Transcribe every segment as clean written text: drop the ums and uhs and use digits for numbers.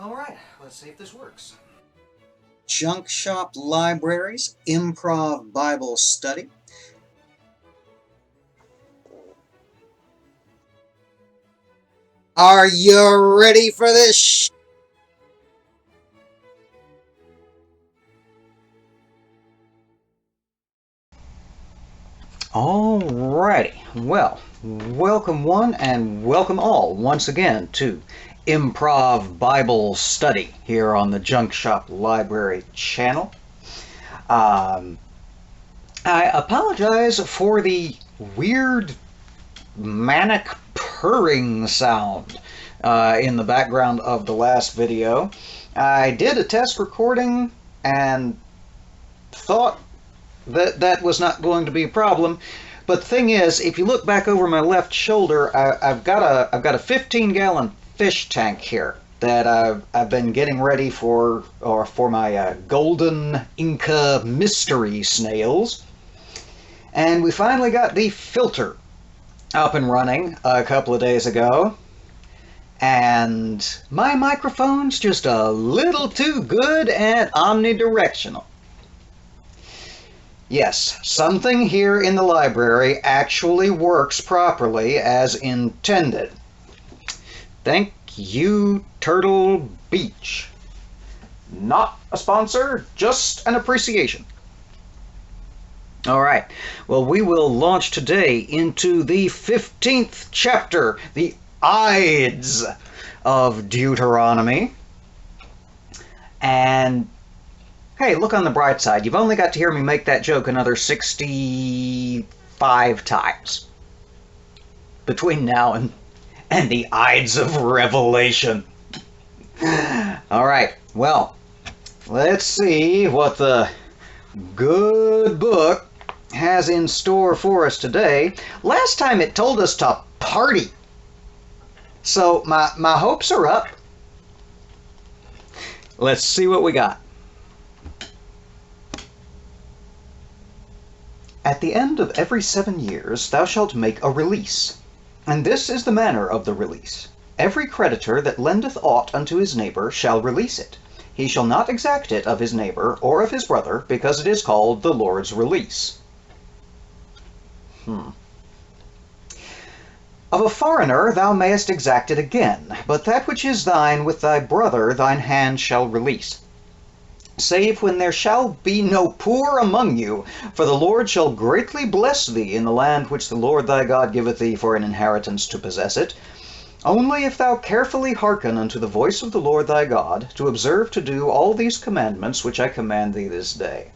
Alright, let's see if this works. Junk Shop Libraries Improv Bible Study. Are you ready for this? Alrighty, well, welcome one and welcome all once again to Improv Bible Study here on the Junk Shop Library channel. I apologize for the weird manic purring sound in the background of the last video. I did a test recording and thought that was not going to be a problem, but the thing is, if you look back over my left shoulder, I've got a 15-gallon fish tank here that I've been getting ready for my golden Inca mystery snails, and we finally got the filter up and running a couple of days ago, and my microphone's just a little too good and omnidirectional. Yes, something here in the library actually works properly as intended. Thank you, Turtle Beach. Not a sponsor, just an appreciation. Alright, well, we will launch today into the 15th chapter, the Ides of Deuteronomy. And hey, look on the bright side. You've only got to hear me make that joke another 65 times between now and the Ides of Revelation. All right, well, let's see what the good book has in store for us today. Last time it told us to party, so my hopes are up. Let's see what we got. At the end of every 7 years thou shalt make a release. And this is the manner of the release. Every creditor that lendeth aught unto his neighbor shall release it. He shall not exact it of his neighbor or of his brother, because it is called the Lord's release. Of a foreigner thou mayest exact it again, but that which is thine with thy brother thine hand shall release. Save when there shall be no poor among you, for the Lord shall greatly bless thee in the land which the Lord thy God giveth thee for an inheritance to possess it. Only if thou carefully hearken unto the voice of the Lord thy God, to observe to do all these commandments which I command thee this day.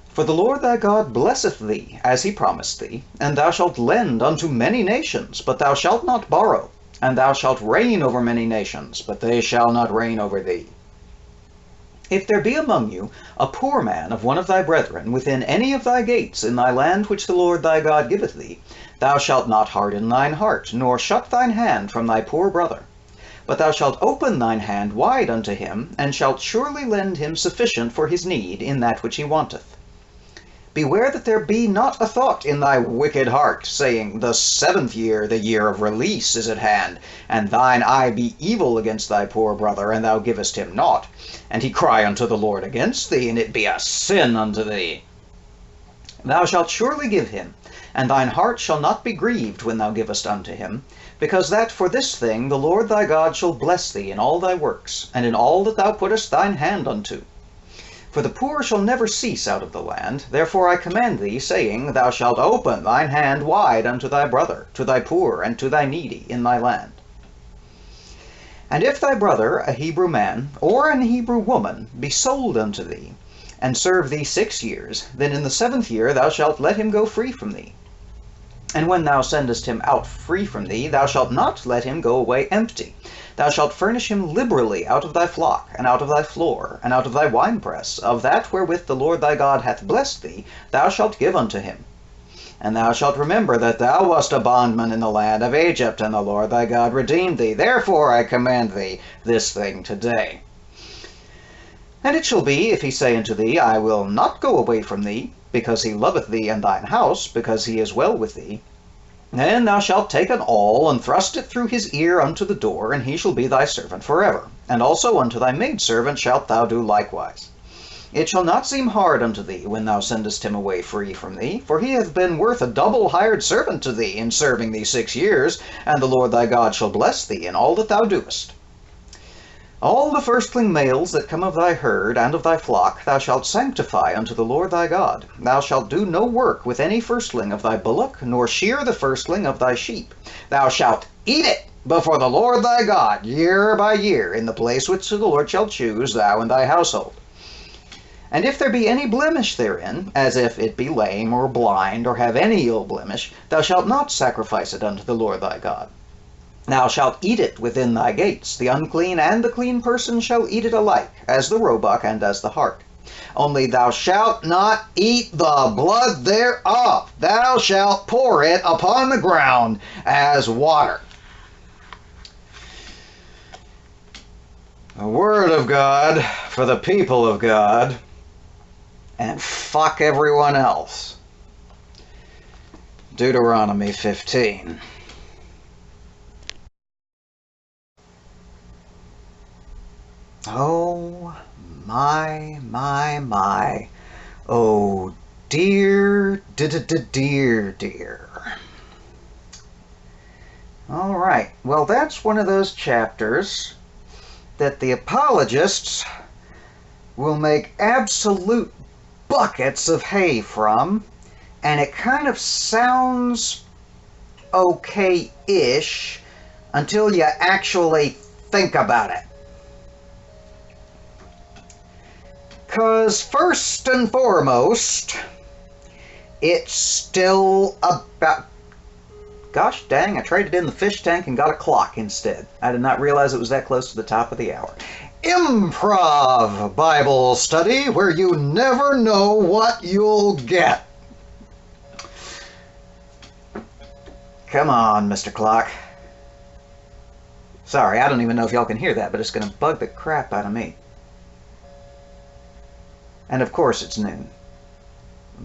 For the Lord thy God blesseth thee, as he promised thee, and thou shalt lend unto many nations, but thou shalt not borrow, and thou shalt reign over many nations, but they shall not reign over thee. If there be among you a poor man of one of thy brethren within any of thy gates in thy land which the Lord thy God giveth thee, thou shalt not harden thine heart, nor shut thine hand from thy poor brother. But thou shalt open thine hand wide unto him, and shalt surely lend him sufficient for his need in that which he wanteth. Beware that there be not a thought in thy wicked heart, saying, The 7th year, the year of release, is at hand, and thine eye be evil against thy poor brother, and thou givest him naught, and he cry unto the Lord against thee, and it be a sin unto thee. Thou shalt surely give him, and thine heart shall not be grieved when thou givest unto him, because that for this thing the Lord thy God shall bless thee in all thy works, and in all that thou puttest thine hand unto. For the poor shall never cease out of the land, therefore I command thee, saying, Thou shalt open thine hand wide unto thy brother, to thy poor, and to thy needy in thy land. And if thy brother, a Hebrew man, or an Hebrew woman, be sold unto thee, and serve thee 6 years, then in the 7th year thou shalt let him go free from thee. And when thou sendest him out free from thee, thou shalt not let him go away empty. Thou shalt furnish him liberally out of thy flock, and out of thy floor, and out of thy winepress, of that wherewith the Lord thy God hath blessed thee, thou shalt give unto him. And thou shalt remember that thou wast a bondman in the land of Egypt, and the Lord thy God redeemed thee. Therefore I command thee this thing today. And it shall be, if he say unto thee, I will not go away from thee, because he loveth thee and thine house, because he is well with thee, And thou shalt take an awl, and thrust it through his ear unto the door, and he shall be thy servant forever. And also unto thy maidservant shalt thou do likewise. It shall not seem hard unto thee when thou sendest him away free from thee, for he hath been worth a double hired servant to thee in serving thee 6 years, and the Lord thy God shall bless thee in all that thou doest. All the firstling males that come of thy herd and of thy flock thou shalt sanctify unto the Lord thy God. Thou shalt do no work with any firstling of thy bullock, nor shear the firstling of thy sheep. Thou shalt eat it before the Lord thy God year by year, in the place which the Lord shall choose, thou and thy household. And if there be any blemish therein, as if it be lame or blind, or have any ill blemish, thou shalt not sacrifice it unto the Lord thy God. Thou shalt eat it within thy gates. The unclean and the clean person shall eat it alike, as the roebuck and as the hart. Only thou shalt not eat the blood thereof. Thou shalt pour it upon the ground as water. The word of God for the people of God, and fuck everyone else. Deuteronomy 15. Oh, my. Oh, dear. All right. Well, that's one of those chapters that the apologists will make absolute buckets of hay from, and it kind of sounds okay-ish until you actually think about it. Because first and foremost, it's still about... Gosh dang, I traded in the fish tank and got a clock instead. I did not realize it was that close to the top of the hour. Improv Bible study, where you never know what you'll get. Come on, Mr. Clock. Sorry, I don't even know if y'all can hear that, but it's going to bug the crap out of me. And of course it's noon.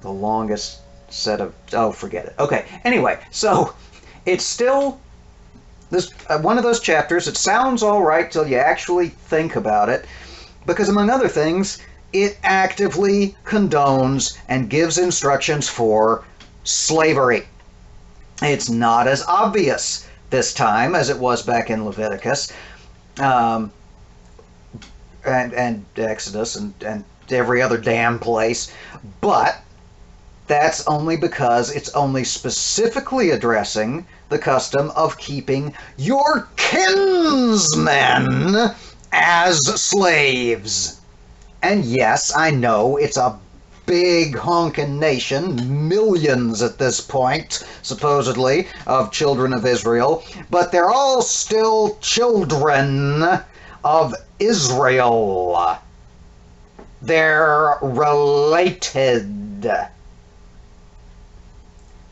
The longest set of... Oh, forget it. Okay, anyway, so it's still this one of those chapters. It sounds all right till you actually think about it, because among other things, it actively condones and gives instructions for slavery. It's not as obvious this time as it was back in Leviticus and Exodus and every other damn place, but that's only because it's only specifically addressing the custom of keeping your kinsmen as slaves. And yes, I know it's a big honkin' nation, millions at this point, supposedly, of children of Israel, but they're all still children of Israel. They're related.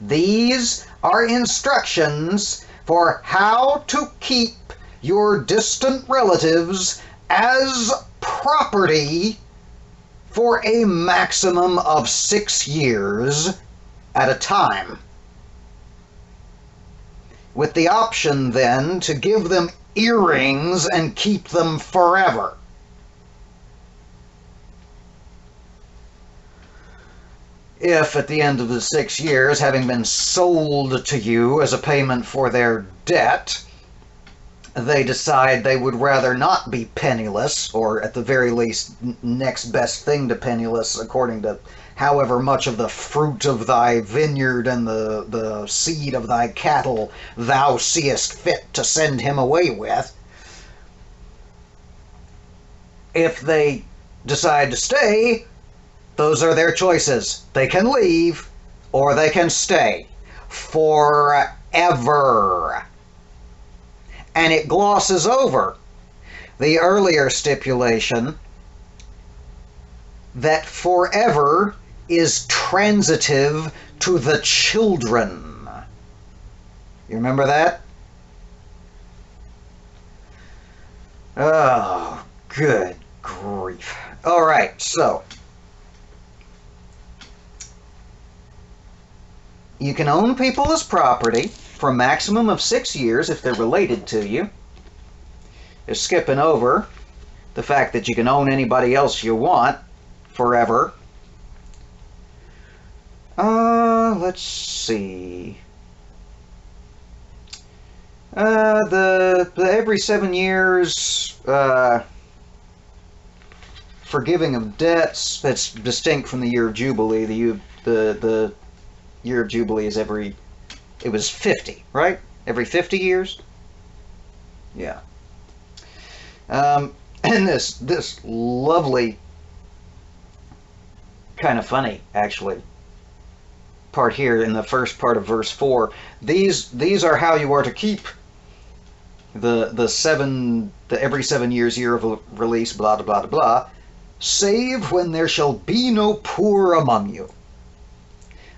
These are instructions for how to keep your distant relatives as property for a maximum of 6 years at a time, with the option then to give them earrings and keep them forever. If at the end of the 6 years, having been sold to you as a payment for their debt, they decide they would rather not be penniless, or at the very least next best thing to penniless, according to however much of the fruit of thy vineyard and the seed of thy cattle thou seest fit to send him away with. If they decide to stay, those are their choices. They can leave, or they can stay forever. And it glosses over the earlier stipulation that forever is transitive to the children. You remember that? Oh, good grief. All right, so you can own people as property, for a maximum of 6 years if they're related to you. They're skipping over the fact that you can own anybody else you want forever. Let's see. The every 7 years forgiving of debts, that's distinct from the year of Jubilee. The year of Jubilee is it was 50, right? Every 50 years? Yeah. And this lovely, kind of funny, actually, part here in the first part of verse 4. These are how you are to keep the every 7 years year of release, blah blah blah blah, save when there shall be no poor among you.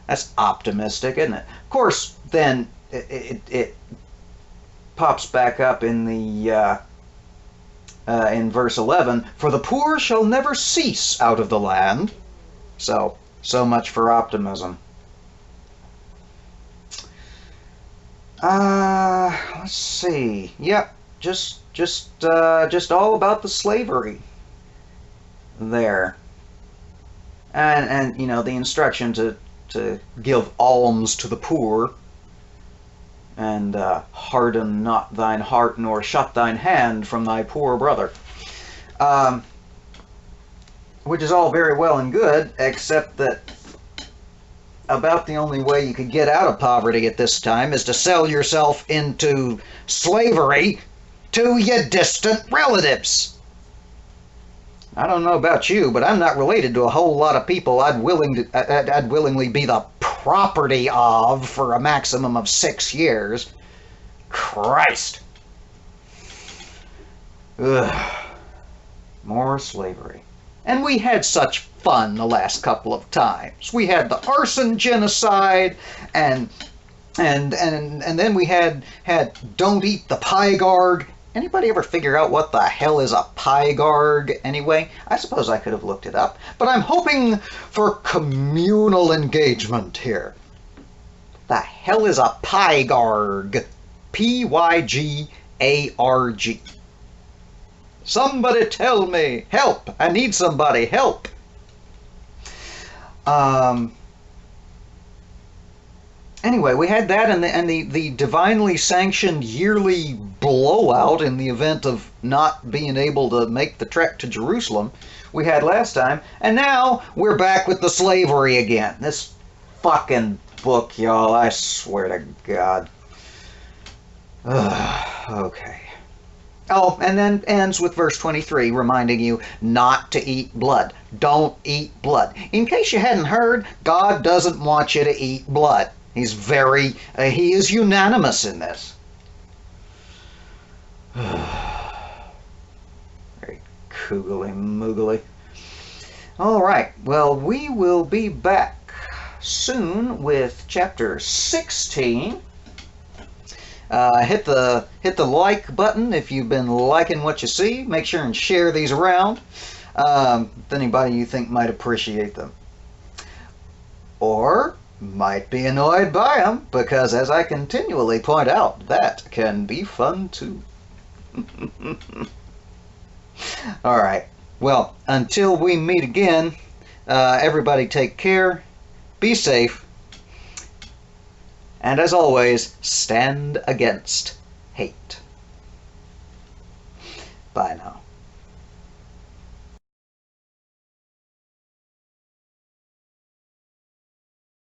That's optimistic, isn't it? Of course, then it pops back up in the in verse 11. For the poor shall never cease out of the land. So much for optimism. Let's see. Yep, just all about the slavery there, and you know, the instruction to give alms to the poor, and harden not thine heart nor shut thine hand from thy poor brother, which is all very well and good, except that about the only way you could get out of poverty at this time is to sell yourself into slavery to your distant relatives. I don't know about you, but I'm not related to a whole lot of people I'd willingly be the property of for a maximum of 6 years. Christ. Ugh. More slavery. And we had such fun the last couple of times. We had the arson genocide, and then we had don't eat the pygarg. Anybody ever figure out what the hell is a pygarg anyway? I suppose I could have looked it up, but I'm hoping for communal engagement here. The hell is a pygarg? Pygarg. Somebody tell me! Help! I need somebody! Help! Anyway, we had that, and the divinely sanctioned yearly blowout in the event of not being able to make the trek to Jerusalem we had last time, and now we're back with the slavery again. This fucking book, y'all, I swear to God. Okay. Oh, and then ends with verse 23, reminding you not to eat blood. Don't eat blood. In case you hadn't heard, God doesn't want you to eat blood. He's he is unanimous in this. Very koogly-moogly. All right, well, we will be back soon with chapter 16. Hit the like button if you've been liking what you see. Make sure and share these around with anybody you think might appreciate them, or might be annoyed by them, because as I continually point out, that can be fun too. All right, well, until we meet again, everybody take care, be safe, and as always, stand against hate. Bye now.